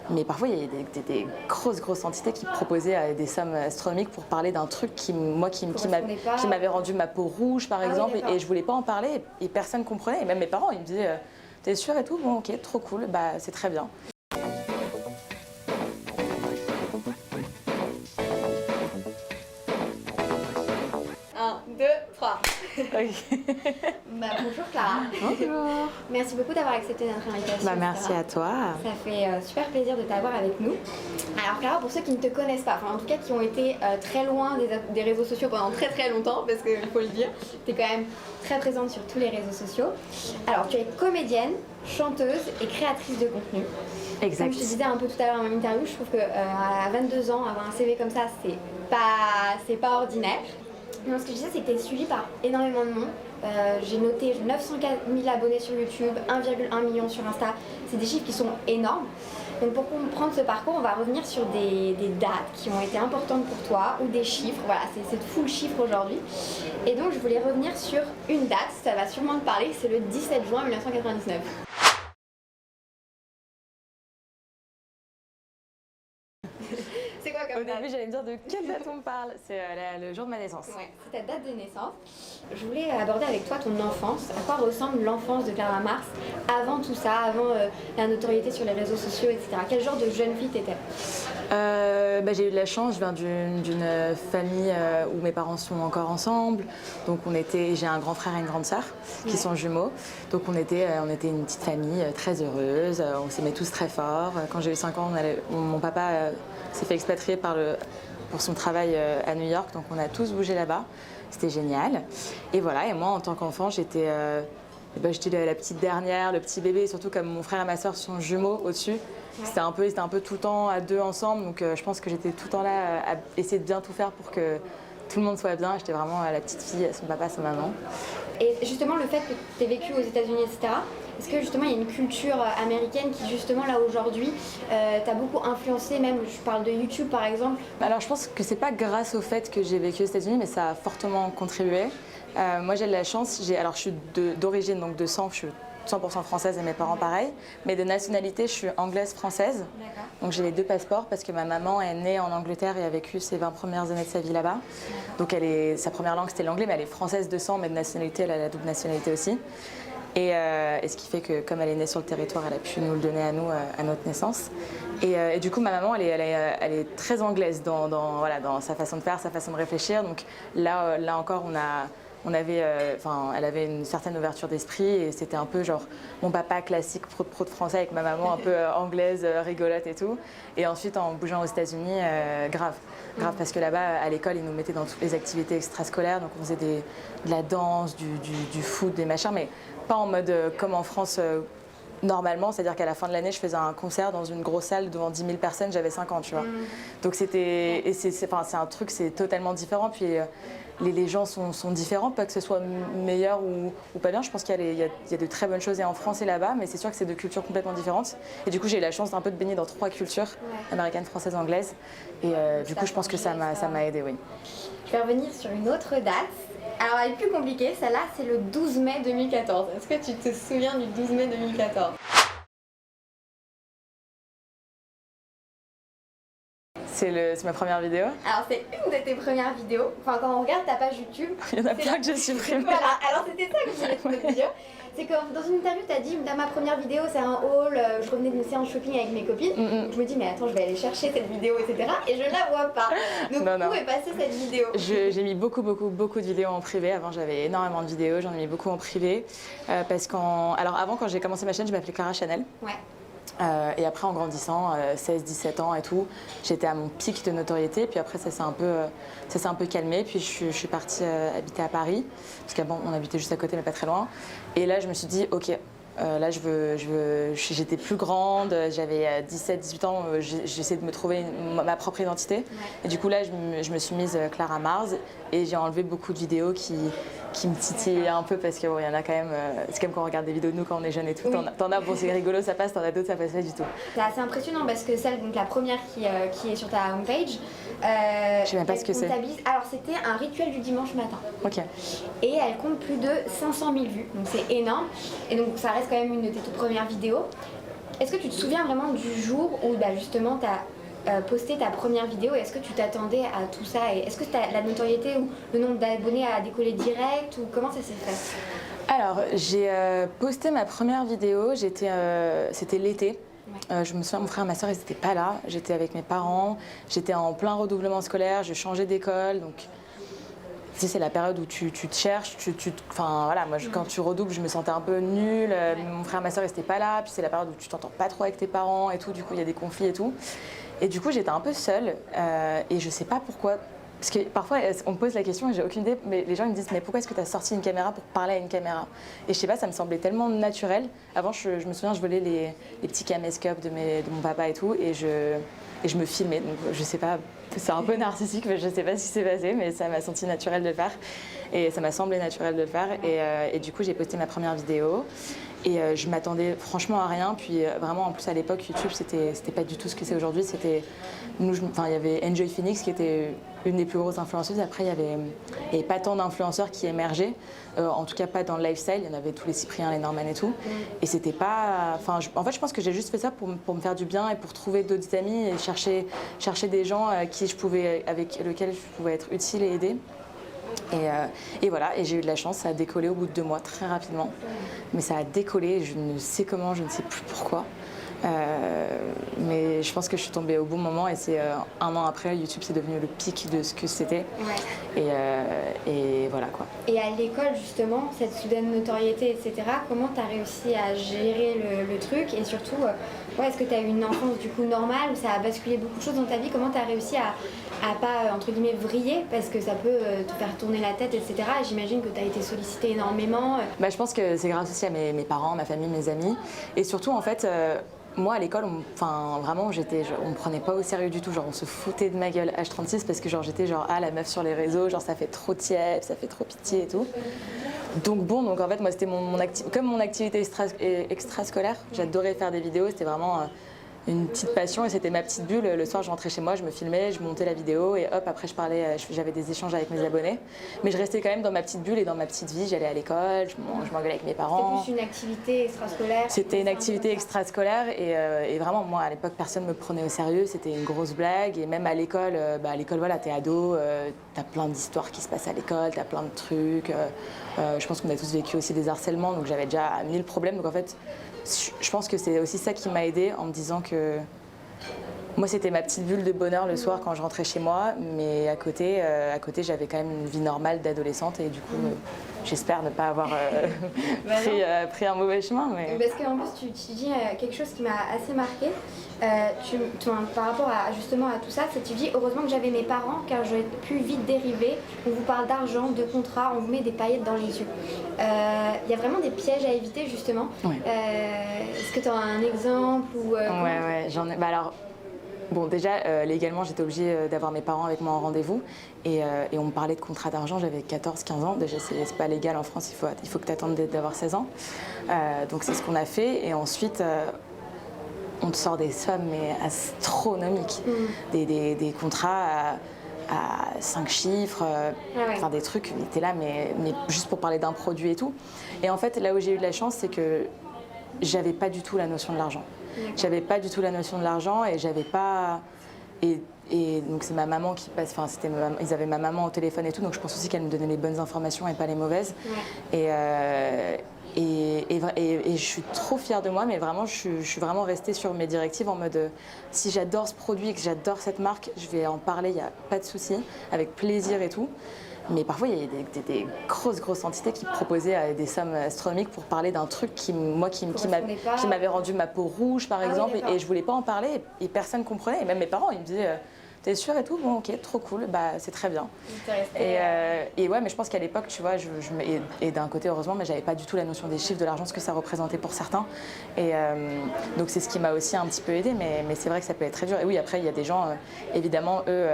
Mais parfois, il y a des grosses entités qui proposaient des sommes astronomiques pour parler d'un truc qui m'avait rendu ma peau rouge, par exemple, et je voulais pas en parler, et personne comprenait. Et même mes parents, ils me disaient t'es sûre et tout? Bon, ok, trop cool, bah c'est très bien. Un, deux, trois. Bonjour Clara. Bonjour. Merci beaucoup d'avoir accepté notre invitation. Merci à toi. Ça fait super plaisir de t'avoir avec nous. Alors Clara, pour ceux qui ne te connaissent pas, enfin en tout cas qui ont été très loin des réseaux sociaux pendant très longtemps, parce qu'il faut le dire, tu es quand même très présente sur tous les réseaux sociaux. Alors tu es comédienne, chanteuse et créatrice de contenu. Exact. Comme je te disais un peu tout à l'heure dans mon interview, je trouve qu'à 22 ans, avoir un CV comme ça, c'est pas ordinaire. Non, ce que je disais, c'est que tu es suivie par énormément de monde. J'ai noté 904 000 abonnés sur YouTube, 1,1 million sur Insta. C'est des chiffres qui sont énormes. Donc pour comprendre ce parcours, on va revenir sur des dates qui ont été importantes pour toi ou des chiffres. Voilà, c'est de full chiffres aujourd'hui. Et donc je voulais revenir sur une date, ça va sûrement te parler, c'est le 17 juin 1999. C'est quoi comme Au date? début, j'allais me dire de quelle date on me parle. C'est le jour de ma naissance. Ouais, c'est ta date de naissance. Je voulais aborder avec toi ton enfance. À quoi ressemble l'enfance de Clara Mars avant tout ça, avant la notoriété sur les réseaux sociaux, etc. Quel genre de jeune fille t'étais? J'ai eu de la chance, je viens d'une famille où mes parents sont encore ensemble. Donc j'ai un grand frère et une grande sœur qui sont jumeaux. Donc on était une petite famille très heureuse, on s'aimait tous très fort. Quand j'ai eu 5 ans, mon papa s'est fait expatrier pour son travail à New York, donc on a tous bougé là-bas. C'était génial. Et voilà, et moi en tant qu'enfant, j'étais la petite dernière, le petit bébé, surtout comme mon frère et ma sœur sont jumeaux au-dessus. Ouais. C'était un peu tout le temps à deux ensemble, donc je pense que j'étais tout le temps là à essayer de bien tout faire pour que tout le monde soit bien. J'étais vraiment la petite fille, son papa, sa maman. Et justement, le fait que tu aies vécu aux États-Unis, etc., est-ce que justement il y a une culture américaine qui justement là aujourd'hui t'a beaucoup influencé, même je parle de YouTube par exemple? Alors je pense que c'est pas grâce au fait que j'ai vécu aux États-Unis, mais ça a fortement contribué. Moi j'ai de la chance, alors je suis d'origine, donc de sang, je suis 100% française et mes parents pareil, mais de nationalité je suis anglaise-française. Donc j'ai les deux passeports parce que ma maman est née en Angleterre et a vécu ses 20 premières années de sa vie là-bas. Donc sa première langue c'était l'anglais, mais elle est française de sang, mais de nationalité elle a la double nationalité aussi. Et ce qui fait que comme elle est née sur le territoire, elle a pu nous le donner à nous à notre naissance. Et du coup, ma maman, elle est très anglaise dans sa façon de faire, sa façon de réfléchir. Donc là encore, elle avait une certaine ouverture d'esprit et c'était un peu genre mon papa classique prout français avec ma maman un peu anglaise, rigolote et tout. Et ensuite, en bougeant aux États-Unis, grave parce que là-bas, à l'école, ils nous mettaient dans toutes les activités extrascolaires. Donc on faisait de la danse, du foot, des machins, mais pas en mode comme en France normalement, c'est-à-dire qu'à la fin de l'année, je faisais un concert dans une grosse salle devant 10 000 personnes, j'avais 5 ans, tu vois. Donc c'est un truc, c'est totalement différent. Puis les gens sont différents, pas que ce soit meilleur ou pas bien. Je pense qu'il y a de très bonnes choses et en France et là-bas, mais c'est sûr que c'est deux cultures complètement différentes. Et du coup, j'ai eu la chance d'un peu de baigner dans 3 cultures, américaine, française, anglaise. Et du coup, je pense que ça m'a aidé, oui. Je vais revenir sur une autre date. Alors, elle est plus compliquée, celle-là, c'est le 12 mai 2014. Est-ce que tu te souviens du 12 mai 2014? C'est ma première vidéo. Alors, c'est une de tes premières vidéos. Enfin, quand on regarde ta page YouTube... Il y en a plein que j'ai supprimé. Voilà, alors c'était ça que je voulais te dire. C'est que dans une interview, tu as dit, dans ma première vidéo, c'est un haul, je revenais d'une séance shopping avec mes copines. Je me dis, mais attends, je vais aller chercher cette vidéo, etc. Et je la vois pas. Donc, où est passée cette vidéo? J'ai mis beaucoup de vidéos en privé. Avant, j'avais énormément de vidéos, j'en ai mis beaucoup en privé. Alors, avant, quand j'ai commencé ma chaîne, je m'appelais Clara Chanel. Ouais. Et après, en grandissant, 16-17 ans et tout, j'étais à mon pic de notoriété. Puis après, ça s'est un peu calmé. Puis je suis partie habiter à Paris, parce qu'avant, on habitait juste à côté, mais pas très loin. Et là, je me suis dit, ok, là, j'étais plus grande, j'avais 17-18 ans, j'essayais de me trouver ma propre identité. Ouais. Et du coup, là, je me suis mise Clara Mars et j'ai enlevé beaucoup de vidéos qui me titillaient un peu parce qu'il y en a quand même, c'est comme quand on regarde des vidéos de nous quand on est jeune et tout. Oui. T'en as, bon, c'est rigolo, ça passe, t'en as d'autres, ça passe pas du tout. C'est assez impressionnant parce que donc la première qui est sur ta homepage, je sais même pas ce que c'est. Alors, c'était un rituel du dimanche matin. Ok. Et elle compte plus de 500 000 vues, donc c'est énorme. Et donc, ça reste quand même une de tes toutes premières vidéos. Est-ce que tu te souviens vraiment du jour où justement tu as posté ta première vidéo? Est-ce que tu t'attendais à tout ça? Et est-ce que la notoriété ou le nombre d'abonnés a décollé direct ou comment ça s'est fait? Alors, j'ai posté ma première vidéo, c'était l'été. Je me souviens, mon frère et ma soeur, ils n'étaient pas là. J'étais avec mes parents, j'étais en plein redoublement scolaire, je changeais d'école. Donc, tu sais, c'est la période où tu te cherches. Enfin, voilà, moi, quand tu redoubles, je me sentais un peu nulle. Mon frère et ma soeur, ils n'étaient pas là. Puis c'est la période où tu t'entends pas trop avec tes parents et tout. Du coup, il y a des conflits et tout. Et du coup, j'étais un peu seule. Et je sais pas pourquoi. Parce que parfois, on me pose la question et j'ai aucune idée, mais les gens me disent mais pourquoi est-ce que tu as sorti une caméra pour parler à une caméra? Et je sais pas, ça me semblait tellement naturel. Avant, je me souviens, je volais les petits caméscopes de mon papa et tout, et je me filmais. Donc je sais pas, c'est un peu narcissique, mais je sais pas ce qui s'est passé, mais ça m'a senti naturel de le faire. Et ça m'a semblé naturel de le faire. Et du coup, j'ai posté ma première vidéo. Et je m'attendais franchement à rien. Puis vraiment, en plus à l'époque, YouTube, c'était pas du tout ce que c'est aujourd'hui. Il y avait Enjoy Phoenix qui était une des plus grosses influenceuses. Après, il y avait pas tant d'influenceurs qui émergeaient. En tout cas, pas dans le lifestyle. Il y en avait tous les Cypriens, les Norman et tout. Et c'était pas. En fait, je pense que j'ai juste fait ça pour me faire du bien et pour trouver d'autres amis et chercher des gens avec lesquels je pouvais être utile et aider. Et voilà, et j'ai eu de la chance, ça a décollé au bout de 2 mois, très rapidement. Mais ça a décollé, je ne sais comment, je ne sais plus pourquoi. Mais je pense que je suis tombée au bon moment et c'est 1 an après, YouTube c'est devenu le pic de ce que c'était. Ouais. Et voilà quoi. Et à l'école justement, cette soudaine notoriété, etc., comment tu as réussi à gérer le truc? Et surtout, est-ce que tu as eu une enfance du coup normale où ça a basculé beaucoup de choses dans ta vie? Comment tu as réussi à pas, entre guillemets, vriller? Parce que ça peut te faire tourner la tête, etc. Et j'imagine que tu as été sollicitée énormément. Je pense que c'est grâce aussi à mes parents, ma famille, mes amis. Et surtout en fait... moi à l'école, vraiment, on me prenait pas au sérieux du tout, genre on se foutait de ma gueule H36 parce que j'étais la meuf sur les réseaux, ça fait trop tiep, ça fait trop pitié et tout. Donc en fait moi c'était comme mon activité extrascolaire, j'adorais faire des vidéos, c'était vraiment une petite passion et c'était ma petite bulle. Le soir, je rentrais chez moi, je me filmais, je montais la vidéo et hop, après je parlais, j'avais des échanges avec mes abonnés. Mais je restais quand même dans ma petite bulle et dans ma petite vie. J'allais à l'école, je m'engueulais avec mes parents. C'était plus une activité extrascolaire? C'était une activité extrascolaire et vraiment, moi, à l'époque, personne ne me prenait au sérieux. C'était une grosse blague et même à l'école, voilà, t'es ado, t'as plein d'histoires qui se passent à l'école, t'as plein de trucs. Je pense qu'on a tous vécu aussi des harcèlements, donc j'avais déjà 1000 problèmes. Donc en fait, je pense que c'est aussi ça qui m'a aidée en me disant que moi c'était ma petite bulle de bonheur le soir quand je rentrais chez moi, mais à côté j'avais quand même une vie normale d'adolescente et du coup j'espère ne pas avoir pris un mauvais chemin. Mais... Parce qu'en plus tu dis quelque chose qui m'a assez marqué par rapport justement à tout ça, c'est que tu dis heureusement que j'avais mes parents car j'aurais pu vite dériver, on vous parle d'argent, de contrat, on vous met des paillettes dans les yeux. Il y a vraiment des pièges à éviter justement. Ouais. Est-ce que tu as un exemple ou, Ouais, j'en ai. Alors, bon, déjà, légalement, j'étais obligée d'avoir mes parents avec moi en rendez-vous et on me parlait de contrat d'argent, j'avais 14-15 ans. Déjà, c'est pas légal en France, il faut que tu attendes d'avoir 16 ans. Donc, c'est ce qu'on a fait et ensuite... on te sort des sommes mais astronomiques, des contrats à 5 chiffres, des trucs, t'es là mais juste pour parler d'un produit et tout. Et en fait, là où j'ai eu de la chance, c'est que j'avais pas du tout la notion de l'argent. J'avais pas du tout la notion de l'argent et j'avais pas... Et donc c'est ma maman qui passe, ils avaient ma maman au téléphone et tout, donc je pense aussi qu'elle me donnait les bonnes informations et pas les mauvaises. Et je suis trop fière de moi, mais vraiment, je suis vraiment restée sur mes directives en mode si j'adore ce produit et que j'adore cette marque, je vais en parler, il n'y a pas de souci, avec plaisir et tout. Mais parfois, il y a des grosses entités qui proposaient des sommes astronomiques pour parler d'un truc qui m'avait rendu ma peau rouge, par exemple, et je voulais pas en parler et personne ne comprenait. Et même mes parents, ils me disaient t'es sûre et tout? Bon, ok, trop cool, c'est très bien. Et ouais, mais je pense qu'à l'époque, tu vois, et d'un côté, heureusement, mais j'avais pas du tout la notion des chiffres, de l'argent, ce que ça représentait pour certains. Et donc, c'est ce qui m'a aussi un petit peu aidée, mais c'est vrai que ça peut être très dur. Et oui, après, il y a des gens, évidemment, eux,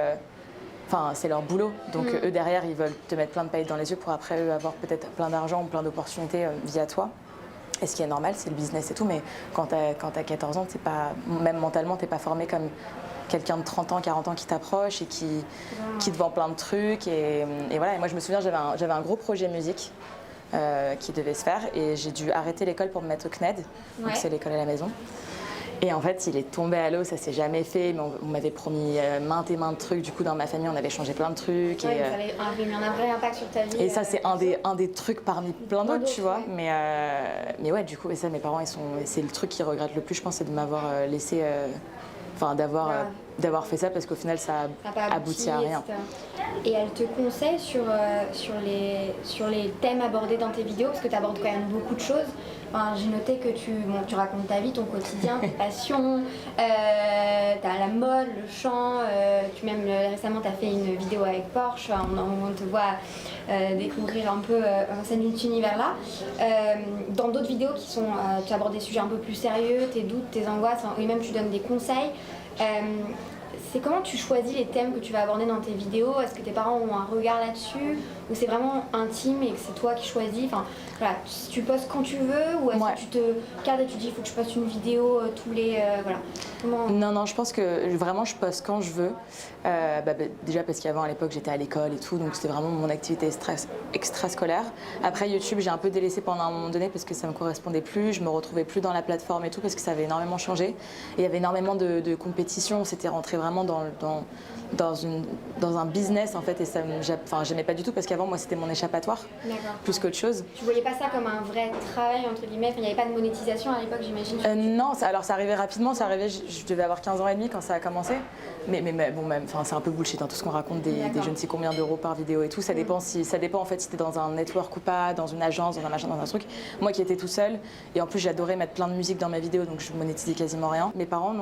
c'est leur boulot. Donc, eux, derrière, ils veulent te mettre plein de paillettes dans les yeux pour après, eux, avoir peut-être plein d'argent ou plein d'opportunités via toi. Et ce qui est normal, c'est le business et tout, mais quand t'as 14 ans, même mentalement, t'es pas formé comme quelqu'un de 30 ans, 40 ans qui t'approche et qui te vend plein de trucs. Et voilà, et moi je me souviens, j'avais un gros projet musique qui devait se faire et j'ai dû arrêter l'école pour me mettre au CNED, donc c'est l'école à la maison. Et en fait, il est tombé à l'eau, ça s'est jamais fait, mais on m'avait promis maintes et maintes trucs. Du coup, dans ma famille, on avait changé plein de trucs. Ouais, ça avait mis un vrai impact sur ta vie. Et ça, c'est un des trucs parmi plein d'autres, tu vois. Ouais. Mais ouais, du coup, et ça, mes parents, c'est le truc qu'ils regrettent le plus, je pense, c'est de m'avoir laissé. Enfin, d'avoir fait ça parce qu'au final, ça n'a pas aboutit à rien. Etc. Et elle te conseille sur les thèmes abordés dans tes vidéos, parce que tu abordes quand même beaucoup de choses. Enfin, j'ai noté que tu racontes ta vie, ton quotidien, tes passions, t'as la mode, le chant, récemment tu as fait une vidéo avec Porsche, on te voit découvrir un peu cet univers-là. Dans d'autres vidéos tu abordes des sujets un peu plus sérieux, tes doutes, tes angoisses, et même tu donnes des conseils. C'est comment tu choisis les thèmes que tu vas aborder dans tes vidéos? Est-ce que tes parents ont un regard là-dessus? Ou c'est vraiment intime et que c'est toi qui choisis? Enfin, voilà, tu postes quand tu veux ou est-ce que tu te cadres et tu dis il faut que je poste une vidéo tous les... voilà. Comment... Non, je pense que vraiment je poste quand je veux. Déjà parce qu'avant à l'époque j'étais à l'école et tout, donc c'était vraiment mon activité extrascolaire. Après YouTube j'ai un peu délaissé pendant un moment donné parce que ça me correspondait plus, je me retrouvais plus dans la plateforme et tout parce que ça avait énormément changé. Et il y avait énormément de compétition, c'était rentré vraiment dans un business en fait et ça j'aimais pas du tout parce qu'avant moi c'était mon échappatoire plus qu'autre chose. Tu voyais pas ça comme un vrai travail entre guillemets, il n'y avait pas de monétisation à l'époque j'imagine? Non, alors ça arrivait rapidement, je devais avoir 15 ans et demi quand ça a commencé. Mais bon, même, c'est un peu bullshit, hein, tout ce qu'on raconte des je ne sais combien d'euros par vidéo et tout, ça dépend en fait si t'es dans un network ou pas, dans une agence, dans un machin, dans un truc. Moi qui étais tout seul, et en plus j'adorais mettre plein de musique dans mes vidéos, donc je monétisais quasiment rien. Mes parents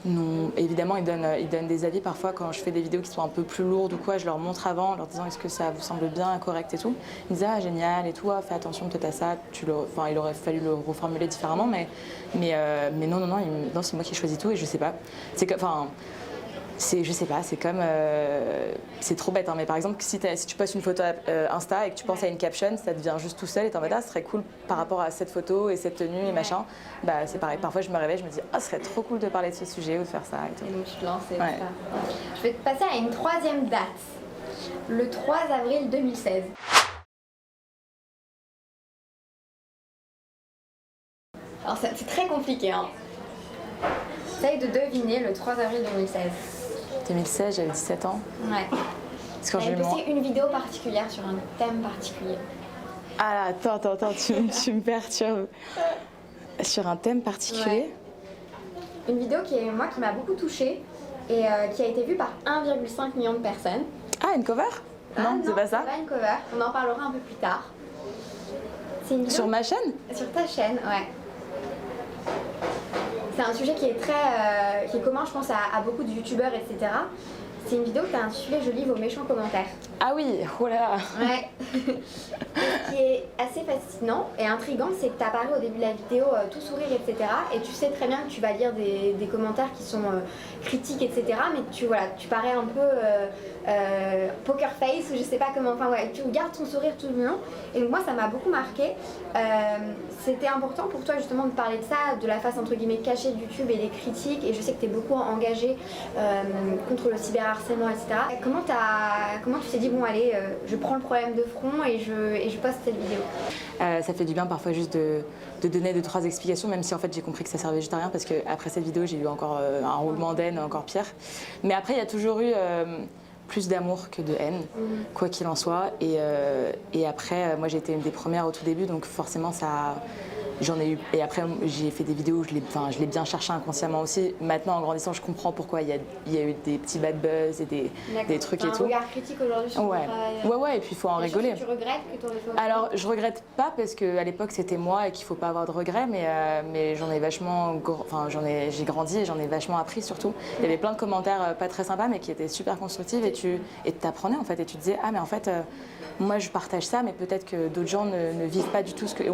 non, évidemment, ils donnent des avis parfois quand je fais des vidéos qui sont un peu plus lourdes ou quoi. Je leur montre avant en leur disant est-ce que ça vous semble bien, correct et tout. Ils disent ah génial et tout, fais attention peut-être à ça. Il aurait fallu le reformuler différemment, mais non, c'est moi qui choisis tout et je sais pas. Je sais pas, c'est comme. C'est trop bête, hein, mais par exemple, si tu postes une photo Insta et que tu penses à une caption, ça devient juste tout seul et t'en mode, ce serait cool par rapport à cette photo et cette tenue et machin. Bah, c'est pareil, parfois je me réveille, je me dis, ce serait trop cool de parler de ce sujet ou de faire ça et tout. Et donc tu te lances et ça. Je vais te passer à une troisième date, le 3 avril 2016. Alors c'est très compliqué, hein. Essaye de deviner le 3 avril 2016. 2016, j'avais 17 ans. Ouais. Tu as posté une vidéo particulière sur un thème particulier. Ah là, attends, tu me perturbes. Sur un thème particulier? Une vidéo qui m'a beaucoup touchée et qui a été vue par 1,5 million de personnes. Ah, une cover? Non, c'est pas ça? C'est pas une cover, on en parlera un peu plus tard. C'est une vidéo... Sur ma chaîne? Sur ta chaîne, ouais. C'est un sujet qui est commun, je pense, à beaucoup de youtubeurs, etc. C'est une vidéo que tu as intitulée Je lis vos méchants commentaires. Ah oui, oh là là. Ouais. Ce qui est assez fascinant et intriguant, c'est que tu apparais au début de la vidéo tout sourire, etc. Et tu sais très bien que tu vas lire des commentaires qui sont critiques, etc. Mais tu parais un peu poker face, ou je sais pas comment, tu gardes ton sourire tout le long. Et donc moi, ça m'a beaucoup marqué. C'était important pour toi justement de parler de ça, de la face entre guillemets cachée de YouTube et des critiques. Et je sais que tu es beaucoup engagée contre le cyberharcèlement, etc. Comment tu t'es dit, bon allez, je prends le problème de front et je poste cette vidéo? Ça fait du bien parfois juste de donner 2-3 explications, même si en fait j'ai compris que ça servait juste à rien parce qu'après cette vidéo j'ai eu encore un roulement d'aine encore pire. Mais après il y a toujours eu plus d'amour que de haine, quoi qu'il en soit. Et après moi j'ai été une des premières au tout début, donc forcément ça... J'en ai eu, et après j'ai fait des vidéos où je l'ai bien cherché inconsciemment aussi. Maintenant en grandissant je comprends pourquoi il y a eu des petits bad buzz et des trucs et tout. Un regard critique aujourd'hui sur ton travail. Ouais, et puis il faut en rigoler. Tu regrettes que tu aurais fait? Alors je regrette pas parce qu'à l'époque c'était moi et qu'il faut pas avoir de regrets, mais j'en ai vachement, j'ai grandi et j'en ai vachement appris surtout. Il y avait plein de commentaires pas très sympas mais qui étaient super constructifs et t'apprenais en fait et tu disais mais en fait moi je partage ça mais peut-être que d'autres gens ne vivent pas du tout ce que... Et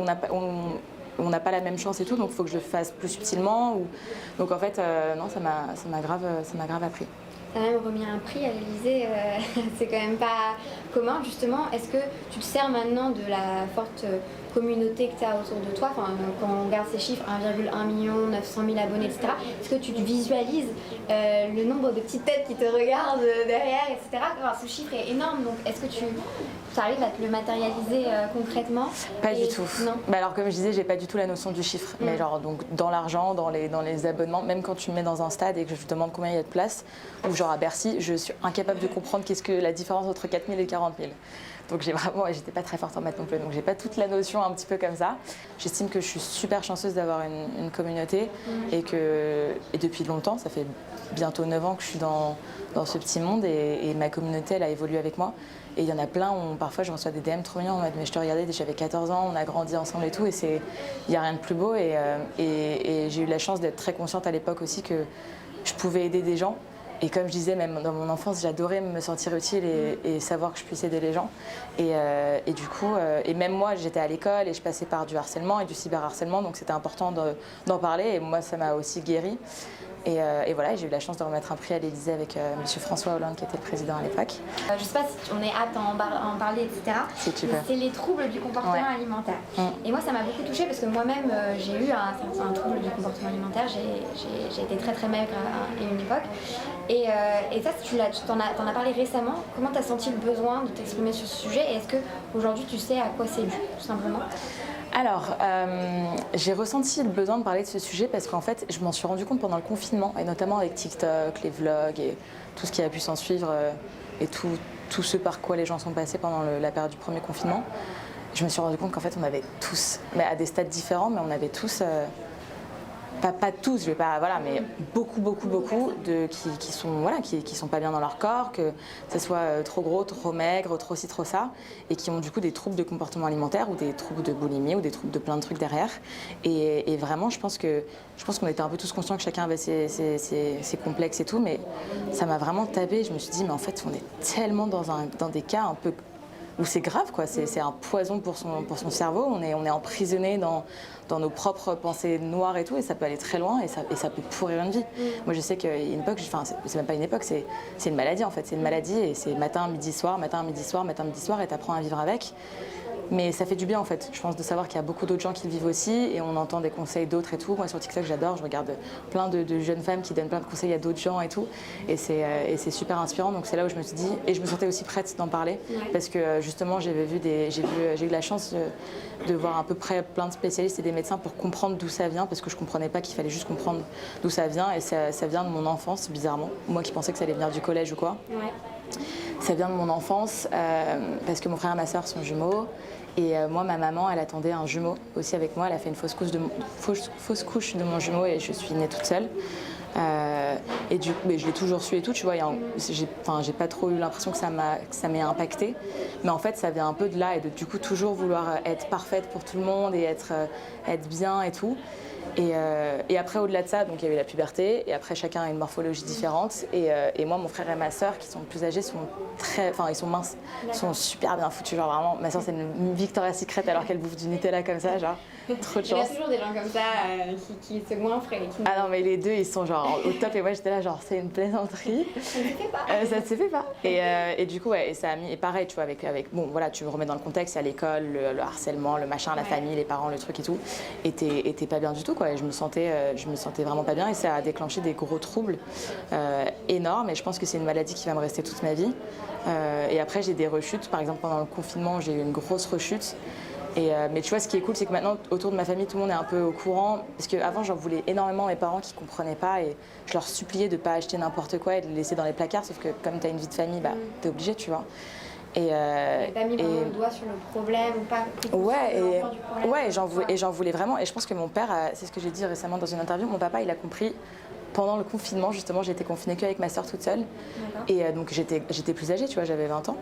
on n'a pas la même chance et tout, donc il faut que je le fasse plus subtilement. Donc en fait, non, ça m'a grave appris. Tu as même remis un prix à l'Elysée, c'est quand même pas commun justement. Est-ce que tu te sers maintenant de la forte communauté que tu as autour de toi, quand on regarde ces chiffres, 1,1 million, 900 000 abonnés, etc., est-ce que tu visualises le nombre de petites têtes qui te regardent derrière, etc. Alors, ce chiffre est énorme, donc est-ce que tu arrives à te le matérialiser concrètement? Pas du tout. Non. Bah alors comme je disais, j'ai pas du tout la notion du chiffre, mais genre donc dans l'argent, dans les abonnements, même quand tu me mets dans un stade et que je te demande combien il y a de place, ou genre à Bercy, je suis incapable de comprendre qu'est-ce que la différence entre 4 000 et 40 000. Donc j'étais pas très forte en maths non plus, donc j'ai pas toute la notion un petit peu comme ça. J'estime que je suis super chanceuse d'avoir une communauté et depuis longtemps, ça fait bientôt 9 ans que je suis dans ce petit monde et ma communauté elle a évolué avec moi. Et il y en a plein où parfois je reçois des DM trop mignons en mode mais je te regardais dès que j'avais 14 ans, on a grandi ensemble et tout et il n'y a rien de plus beau et j'ai eu la chance d'être très consciente à l'époque aussi que je pouvais aider des gens. Et comme je disais, même dans mon enfance, j'adorais me sentir utile et savoir que je puisse aider les gens. Et du coup, et même moi, j'étais à l'école et je passais par du harcèlement et du cyberharcèlement, donc c'était important d'en parler. Et moi, ça m'a aussi guérie. Et voilà, j'ai eu la chance de remettre un prix à l'Élysée avec M. François Hollande, qui était le président à l'époque. Je ne sais pas si on est apte à en parler, etc. C'est les troubles du comportement alimentaire. Et moi, ça m'a beaucoup touchée parce que moi-même, j'ai eu un trouble du comportement alimentaire. J'ai été très très maigre à une époque. Et ça, tu en as parlé récemment. Comment tu as senti le besoin de t'exprimer sur ce sujet? Et est-ce qu'aujourd'hui, tu sais à quoi c'est dû, tout simplement? Alors, j'ai ressenti le besoin de parler de ce sujet parce qu'en fait, je m'en suis rendu compte pendant le confinement, et notamment avec TikTok, les vlogs et tout ce qui a pu s'en suivre et tout ce par quoi les gens sont passés pendant la période du premier confinement. Je me suis rendu compte qu'en fait, on avait tous, mais à des stades différents, mais on avait tous... Pas tous, je vais pas, voilà, mais beaucoup qui sont pas bien dans leur corps, que ce soit trop gros, trop maigre, trop ci, trop ça, et qui ont du coup des troubles de comportement alimentaire ou des troubles de boulimie ou des troubles de plein de trucs derrière. Et vraiment, je pense qu'on était un peu tous conscients que chacun avait ses complexes et tout, mais ça m'a vraiment tapé. Je me suis dit, mais en fait, on est tellement dans des cas un peu où c'est grave, quoi. C'est un poison pour son cerveau. On est emprisonné dans nos propres pensées noires et tout, et ça peut aller très loin et ça peut pourrir une vie. Moi, je sais qu'il y a une époque, enfin, c'est même pas une époque, c'est une maladie en fait. C'est une maladie et c'est matin, midi, soir, matin, midi, soir, matin, midi, soir, et t'apprends à vivre avec. Mais ça fait du bien en fait, je pense, de savoir qu'il y a beaucoup d'autres gens qui le vivent aussi et on entend des conseils d'autres et tout. Moi sur TikTok j'adore, je regarde plein de jeunes femmes qui donnent plein de conseils à d'autres gens et tout. Et c'est super inspirant, donc c'est là où je me suis dit, et je me sentais aussi prête d'en parler parce que justement j'ai eu la chance de voir à peu près plein de spécialistes et des médecins pour comprendre d'où ça vient, parce que je comprenais pas qu'il fallait juste comprendre d'où ça vient, et ça vient de mon enfance bizarrement. Moi qui pensais que ça allait venir du collège ou quoi. Ça vient de mon enfance parce que mon frère et ma soeur sont jumeaux. Et moi, ma maman, elle attendait un jumeau aussi avec moi. Elle a fait une fausse couche de mon jumeau et je suis née toute seule. Et du coup, je l'ai toujours su et tout, tu vois. J'ai pas trop eu l'impression que ça m'ait impactée. Mais en fait, ça vient un peu de là et de du coup toujours vouloir être parfaite pour tout le monde et être bien et tout. Et après, au-delà de ça, donc il y a eu la puberté, et après chacun a une morphologie différente. Et moi, mon frère et ma soeur, qui sont plus âgés, ils sont minces, sont super bien foutus. Genre vraiment, ma soeur c'est une Victoria's Secret alors qu'elle bouffe du Nutella comme ça, genre trop de chance. Il y a toujours des gens comme ça qui se goinfrent et qui... Ah non, mais les deux ils sont genre au top, et moi j'étais là genre c'est une plaisanterie. Ça ne se fait pas. Ça ne se fait pas. Et du coup, et ça a mis, et pareil, tu vois, bon voilà, tu me remets dans le contexte, à l'école, le harcèlement, le machin, la famille, les parents, le truc et tout, et t'es pas bien du tout, quoi. Et je me sentais vraiment pas bien, et ça a déclenché des gros troubles énormes, et je pense que c'est une maladie qui va me rester toute ma vie. Et après j'ai des rechutes, par exemple pendant le confinement j'ai eu une grosse rechute. Mais tu vois, ce qui est cool, c'est que maintenant, autour de ma famille, tout le monde est un peu au courant. Parce qu'avant, j'en voulais énormément à mes parents qui ne comprenaient pas. Et je leur suppliais de ne pas acheter n'importe quoi et de le laisser dans les placards. Sauf que comme tu as une vie de famille, bah, tu es obligé, tu vois. T'as mis vraiment le doigt sur le problème ou pas? Et j'en voulais vraiment. Et je pense que mon père, c'est ce que j'ai dit récemment dans une interview, mon papa, il a compris. Pendant le confinement, justement, j'étais confinée qu'avec ma soeur toute seule. Et donc j'étais plus âgée, tu vois, j'avais 20 ans.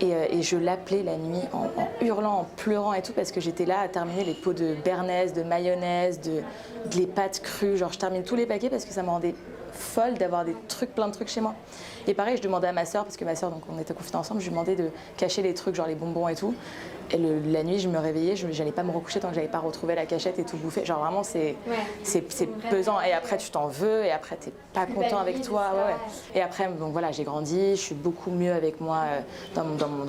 Et je l'appelais la nuit en hurlant, en pleurant et tout, parce que j'étais là à terminer les pots de béarnaise, de mayonnaise, les pâtes crues. Genre je termine tous les paquets parce que ça me rendait folle d'avoir plein de trucs chez moi. Et pareil, je demandais à ma sœur, parce que ma sœur, donc on était confinés ensemble, je lui demandais de cacher les trucs, genre les bonbons et tout. Et la nuit, je me réveillais, je n'allais pas me recoucher tant que j'avais pas retrouvé la cachette et tout bouffé. Genre vraiment, c'est pesant. Et après, tu t'en veux, et après, t'es pas content avec toi. Ouais. Et après, donc voilà, j'ai grandi, je suis beaucoup mieux avec moi dans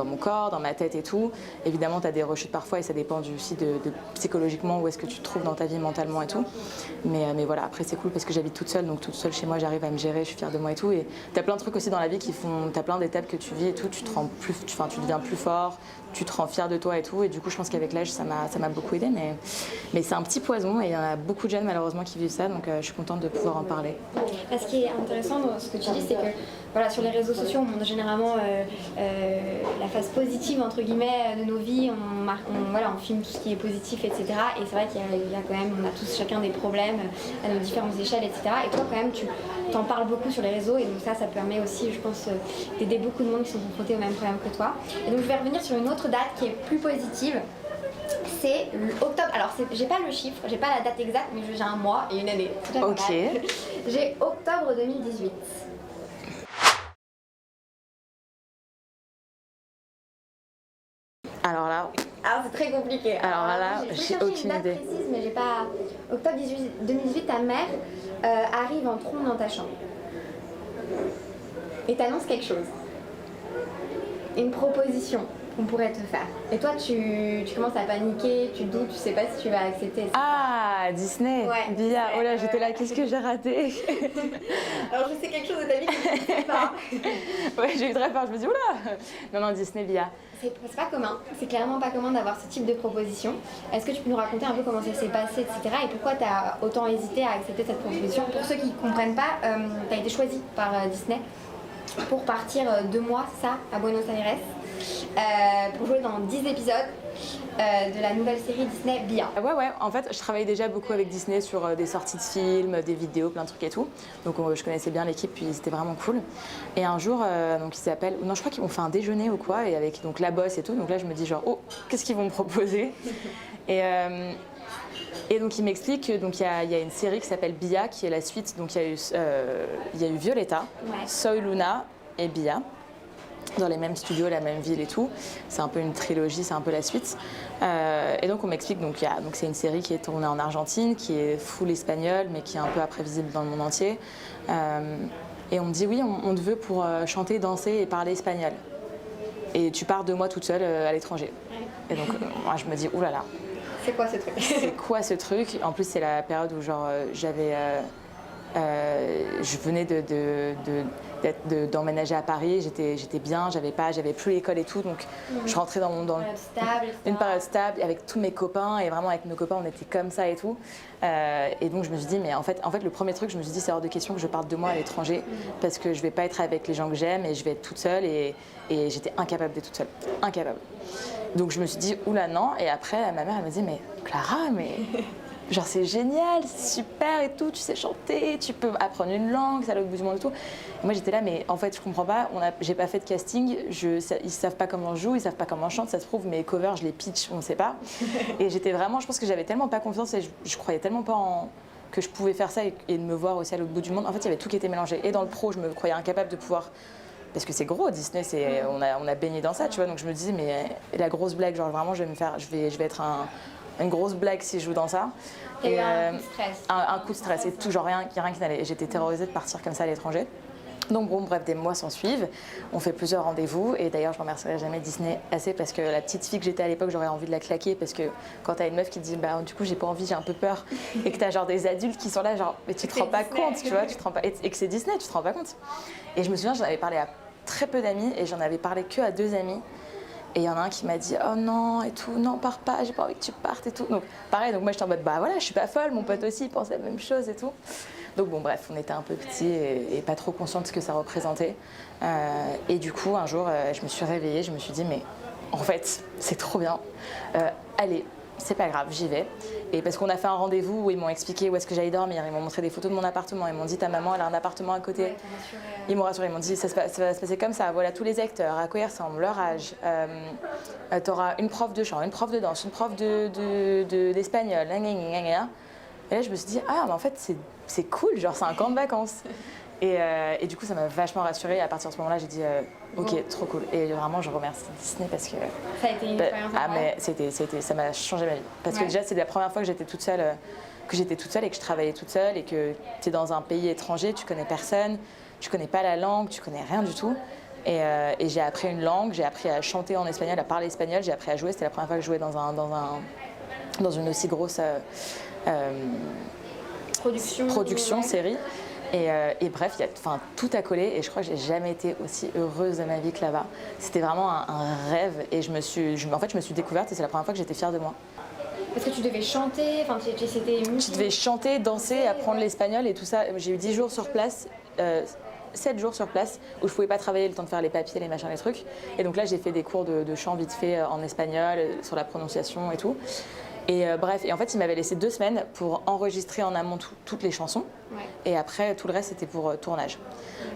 mon corps, dans ma tête et tout. Évidemment, tu as des rechutes parfois, et ça dépend aussi de psychologiquement où est-ce que tu te trouves dans ta vie mentalement et tout. Mais voilà, après, c'est cool parce que j'habite toute seule, donc toute seule chez moi, j'arrive à me gérer, je suis fière de moi et tout. Et tu as plein de trucs aussi dans la vie qui font, tu as plein d'étapes que tu vis et tout, tu deviens plus fort, tu te rends fier de toi et tout. Et du coup, je pense qu'avec l'âge, ça m'a beaucoup aidé. Mais c'est un petit poison et il y en a beaucoup de jeunes malheureusement qui vivent ça, donc je suis contente de pouvoir en parler. Ce qui est intéressant dans ce que tu dis, c'est que voilà, sur les réseaux sociaux, on montre généralement la face positive entre guillemets de nos vies. On filme tout ce qui est positif, etc. Et c'est vrai qu'il y a quand même, on a tous chacun des problèmes à nos différentes échelles, etc. Et toi, quand même, tu t'en parles beaucoup sur les réseaux, et donc ça permet aussi, je pense, d'aider beaucoup de monde qui sont confrontés aux mêmes problèmes que toi. Et donc je vais revenir sur une autre date qui est plus positive. C'est octobre. Alors, j'ai pas le chiffre, j'ai pas la date exacte, mais j'ai un mois et une année. Ok. J'ai octobre 2018. Alors là, c'est très compliqué. Alors là, j'ai aucune idée. Précise, mais j'ai pas. Octobre 2018, ta mère arrive en trombe dans ta chambre et t'annonce quelque chose, une proposition qu'on pourrait te faire. Et toi, tu commences à paniquer, tu doutes, tu sais pas si tu vas accepter. Etc. Ah, Disney, ouais, Bia. Oh là, j'étais là, qu'est-ce que j'ai raté? Alors, je sais quelque chose de ta vie que tu ne sais pas. Ouais, j'ai eu très peur, je me dis, oula. Non, Disney, Bia. C'est pas commun, c'est clairement pas commun d'avoir ce type de proposition. Est-ce que tu peux nous raconter un peu comment ça s'est passé, etc. et pourquoi tu as autant hésité à accepter cette proposition? Pour ceux qui ne comprennent pas, tu as été choisie par Disney pour partir 2 mois, ça, à Buenos Aires, pour jouer dans 10 épisodes de la nouvelle série Disney Bia. Ouais, en fait, je travaillais déjà beaucoup avec Disney sur des sorties de films, des vidéos, plein de trucs et tout. Donc je connaissais bien l'équipe, puis c'était vraiment cool. Et un jour, donc ils s'appellent, non, je crois qu'ils ont fait un déjeuner ou quoi, et avec donc la boss et tout. Donc là, je me dis genre, oh, qu'est-ce qu'ils vont me proposer? Et donc il m'explique que donc il y a une série qui s'appelle Bia, qui est la suite. Donc il y a eu Violeta, ouais. Soy Luna et Bia, dans les mêmes studios, la même ville et tout. C'est un peu une trilogie, c'est un peu la suite. Et donc on m'explique, donc c'est une série qui est tournée en Argentine, qui est full espagnole, mais qui est un peu après visible dans le monde entier. Et on me dit, oui, on te veut pour chanter, danser et parler espagnol. Et tu pars 2 mois toute seule à l'étranger. Ouais. Et donc moi je me dis, oulala. C'est quoi ce truc? C'est quoi ce truc? En plus c'est la période où genre je venais d'emménager à Paris, j'étais bien, j'avais plus l'école et tout, donc je rentrais dans une période stable avec tous mes copains, et vraiment avec nos copains on était comme ça et tout. Et donc je me suis dit, mais en fait le premier truc, je me suis dit, c'est hors de question que je parte 2 mois à l'étranger, parce que je vais pas être avec les gens que j'aime et je vais être toute seule, et j'étais incapable d'être toute seule, incapable. Donc je me suis dit, oula non, et après ma mère elle me dit, mais Clara, mais genre c'est génial, c'est super et tout, tu sais chanter, tu peux apprendre une langue, c'est à l'autre bout du monde et tout. Et moi j'étais là, mais en fait je comprends pas, j'ai pas fait de casting, ils savent pas comment je joue, ils savent pas comment je chante, ça se trouve mes covers je les pitch, on sait pas. Et j'étais vraiment, je pense que j'avais tellement pas confiance, et je croyais tellement pas que je pouvais faire ça et de me voir aussi à l'autre bout du monde. En fait il y avait tout qui était mélangé, et dans le pro je me croyais incapable de pouvoir, parce que c'est gros, Disney, on a baigné dans ça, tu vois, donc je me disais, mais la grosse blague, genre vraiment je vais être une grosse blague si je joue dans ça. Et un coup de stress. Un coup de stress, et tout, genre rien qui n'allait. Et j'étais terrorisée de partir comme ça à l'étranger. Donc bon, bref, des mois s'en suivent, on fait plusieurs rendez-vous, et d'ailleurs je remercierai jamais Disney assez, parce que la petite fille que j'étais à l'époque, j'aurais envie de la claquer, parce que quand t'as une meuf qui te dit bah du coup j'ai pas envie, j'ai un peu peur, et que t'as genre des adultes qui sont là genre mais tu te rends pas compte, tu vois, et que c'est Disney, tu te rends pas compte. Et je me souviens, j'en avais parlé à très peu d'amis, et j'en avais parlé que à 2 amis. Et il y en a un qui m'a dit oh non et tout, non pars pas, j'ai pas envie que tu partes et tout. Donc pareil, donc moi j'étais en mode bah voilà, je suis pas folle, mon pote aussi il pensait la même chose et tout. Donc bon bref, on était un peu petits et pas trop conscients de ce que ça représentait. Et du coup un jour je me suis réveillée, je me suis dit mais en fait c'est trop bien, allez, c'est pas grave, j'y vais. Et parce qu'on a fait un rendez-vous où ils m'ont expliqué où est-ce que j'allais dormir, ils m'ont montré des photos de mon appartement, ils m'ont dit ta maman elle a un appartement à côté. Ouais, ils m'ont rassuré, ils m'ont dit ça va se passer comme ça, voilà tous les acteurs, à quoi ils ressemblent, leur âge, t'auras une prof de chant, une prof de danse, une prof d'espagnol, Et là, je me suis dit, ah, mais en fait, c'est cool, genre, c'est un camp de vacances. Et du coup, ça m'a vachement rassurée. À partir de ce moment-là, j'ai dit, ok, trop cool. Et vraiment, je remercie Disney parce que. Ça a été une expérience mais ça m'a changé ma vie. Parce que déjà, c'est la première fois que j'étais toute seule. Et que je travaillais toute seule et que tu es dans un pays étranger, tu connais personne, tu connais pas la langue, tu connais rien du tout. Et j'ai appris une langue, j'ai appris à chanter en espagnol, à parler espagnol, j'ai appris à jouer. C'était la première fois que je jouais dans une aussi grosse production série. Et bref, tout a collé et je crois que j'ai jamais été aussi heureuse de ma vie que là-bas. C'était vraiment un rêve et je me suis découverte et c'est la première fois que j'étais fière de moi. Parce que tu devais chanter, enfin c'était Tu devais chanter, danser, apprendre l'espagnol et tout ça. J'ai eu 10 jours sur place, 7 jours sur place où je pouvais pas travailler, le temps de faire les papiers, les machins, les trucs. Et donc là, j'ai fait des cours de chant vite fait en espagnol, sur la prononciation et tout. Et bref, et en fait, il m'avait laissé 2 semaines pour enregistrer en amont toutes les chansons. Ouais. Et après, tout le reste, c'était pour tournage.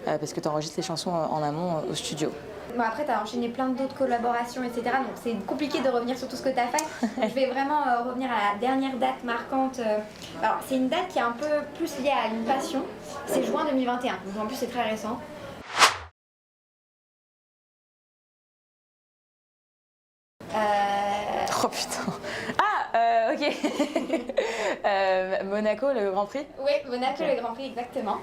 Parce que tu enregistres les chansons en amont au studio. Bon, après, tu as enchaîné plein d'autres collaborations, etc. Donc, c'est compliqué de revenir sur tout ce que tu as fait. Donc, je vais vraiment revenir à la dernière date marquante. Alors, c'est une date qui est un peu plus liée à une passion. C'est juin 2021. Donc, en plus, c'est très récent. Oh putain. Ah, ok. Monaco, le Grand Prix. Oui, Monaco, le Grand Prix, exactement.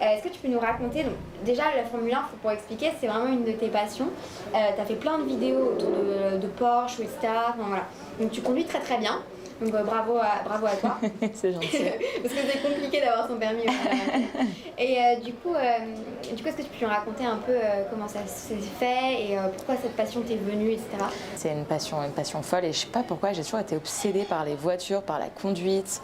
Est-ce que tu peux nous raconter, donc, déjà la Formule 1, pour expliquer, c'est vraiment une de tes passions. Tu as fait plein de vidéos autour de Porsche, etc. Enfin, voilà. Donc tu conduis très très bien. Donc bravo à toi. C'est gentil. Parce que c'est compliqué d'avoir son permis. Et du coup, est-ce que tu peux nous raconter un peu comment ça s'est fait et pourquoi cette passion t'est venue, etc. C'est une passion folle et je sais pas pourquoi, j'ai toujours été obsédée par les voitures, par la conduite.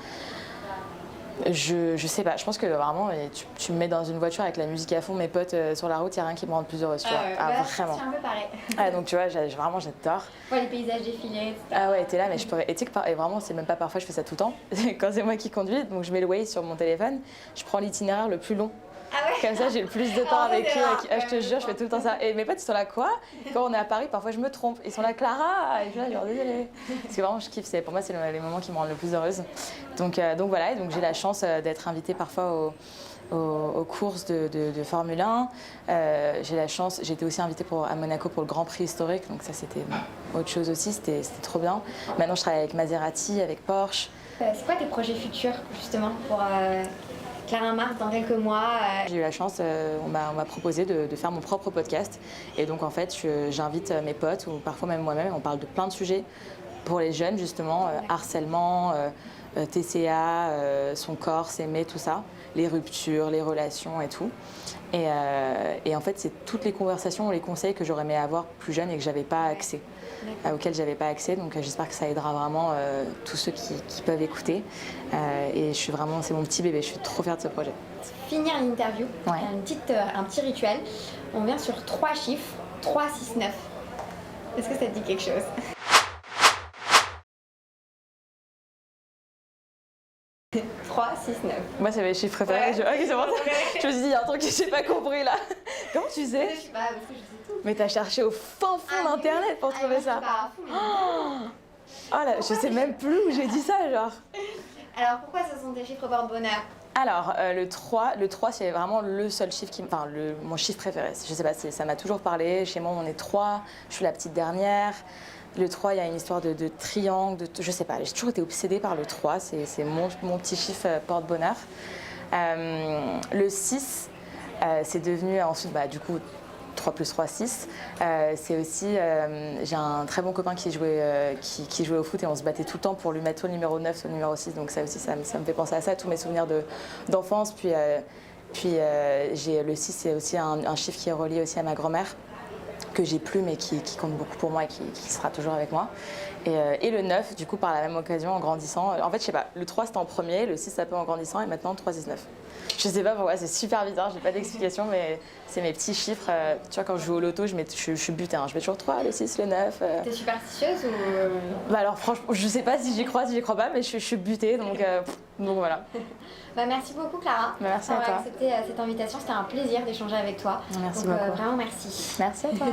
Je sais pas, je pense que vraiment, tu me mets dans une voiture avec la musique à fond, mes potes sur la route, il n'y a rien qui me rend plus heureuse, tu vois. Vraiment. C'est un peu pareil. Donc tu vois, vraiment j'adore. Ouais, les paysages défilés, etc. Ah ouais, t'es là, mais je pourrais. Et tu sais que vraiment, c'est même pas parfois, je fais ça tout le temps. Quand c'est moi qui conduis, donc je mets le Waze sur mon téléphone, je prends l'itinéraire le plus long. Ah ouais. Comme ça, j'ai le plus de temps avec eux. Je te jure, je fais tout le temps ça. Et mes potes, ils sont là, quoi? Quand on est à Paris, parfois je me trompe. Ils sont là, Clara. Et je suis là, genre, désolée. Parce que vraiment, je kiffe. Pour moi, c'est les moments qui me rendent le plus heureuse. Donc voilà. Et donc j'ai la chance d'être invitée parfois aux courses de Formule 1. J'ai la chance, j'étais aussi invitée à Monaco pour le Grand Prix historique. Donc ça, c'était autre chose aussi. C'était trop bien. Maintenant, je travaille avec Maserati, avec Porsche. C'est quoi tes projets futurs, justement, pour Clara Mars dans quelques mois? J'ai eu la chance, on m'a proposé de faire mon propre podcast. Et donc en fait, j'invite mes potes ou parfois même moi-même, on parle de plein de sujets pour les jeunes justement, harcèlement, TCA, son corps, s'aimer, tout ça, les ruptures, les relations et tout. Et en fait, c'est toutes les conversations ou les conseils que j'aurais aimé avoir plus jeune et que j'avais pas accès. Auquel j'avais pas accès, donc j'espère que ça aidera vraiment tous ceux qui peuvent écouter. Et c'est mon petit bébé, je suis trop fière de ce projet. Finir l'interview, Ouais. Un petit rituel. On vient sur 3 chiffres, 3, 6, 9. Est-ce que ça te dit quelque chose? « 3, 6, 9. Moi, c'est mes chiffres préférés. Ouais. C'est bon. Je me suis dit, il y a un truc que j'ai pas compris là. Comment tu sais? Je sais pas, parce que je sais tout. Mais t'as cherché au fin fond d'internet pour trouver ça. Oh là, je sais même plus où j'ai dit ça, genre. Alors pourquoi ce sont tes chiffres porte-bonheur? Alors, le 3, c'est vraiment le seul chiffre mon chiffre préféré. Je sais pas, ça m'a toujours parlé. Chez moi, on est 3, je suis la petite dernière. Le 3, il y a une histoire de triangle, je sais pas, j'ai toujours été obsédée par le 3, c'est mon petit chiffre porte-bonheur. Le 6, c'est devenu ensuite, du coup, 3 plus 3, 6. C'est aussi, j'ai un très bon copain qui jouait au foot et on se battait tout le temps pour lui mettre soit le numéro 9, soit le numéro 6. Donc ça aussi, ça me fait penser à ça, tous mes souvenirs d'enfance. Puis j'ai le 6, c'est aussi un chiffre qui est relié aussi à ma grand-mère, que j'ai plus mais qui compte beaucoup pour moi et qui sera toujours avec moi. Et le 9, du coup, par la même occasion, en grandissant. En fait, je sais pas, le 3 c'était en premier, le 6 un peu en grandissant et maintenant 3, 6, 9. Je sais pas pourquoi, c'est super bizarre, j'ai pas d'explication, mais c'est mes petits chiffres. Tu vois, quand je joue au loto, je suis butée, je mets toujours 3, le 6, le 9. T'es superstitieuse ou... Alors franchement, je sais pas si j'y crois pas, mais je suis butée, donc voilà. Merci beaucoup Clara. Merci à toi. Accepté cette invitation, c'était un plaisir d'échanger avec toi. Merci donc, beaucoup. Vraiment merci. Merci à toi.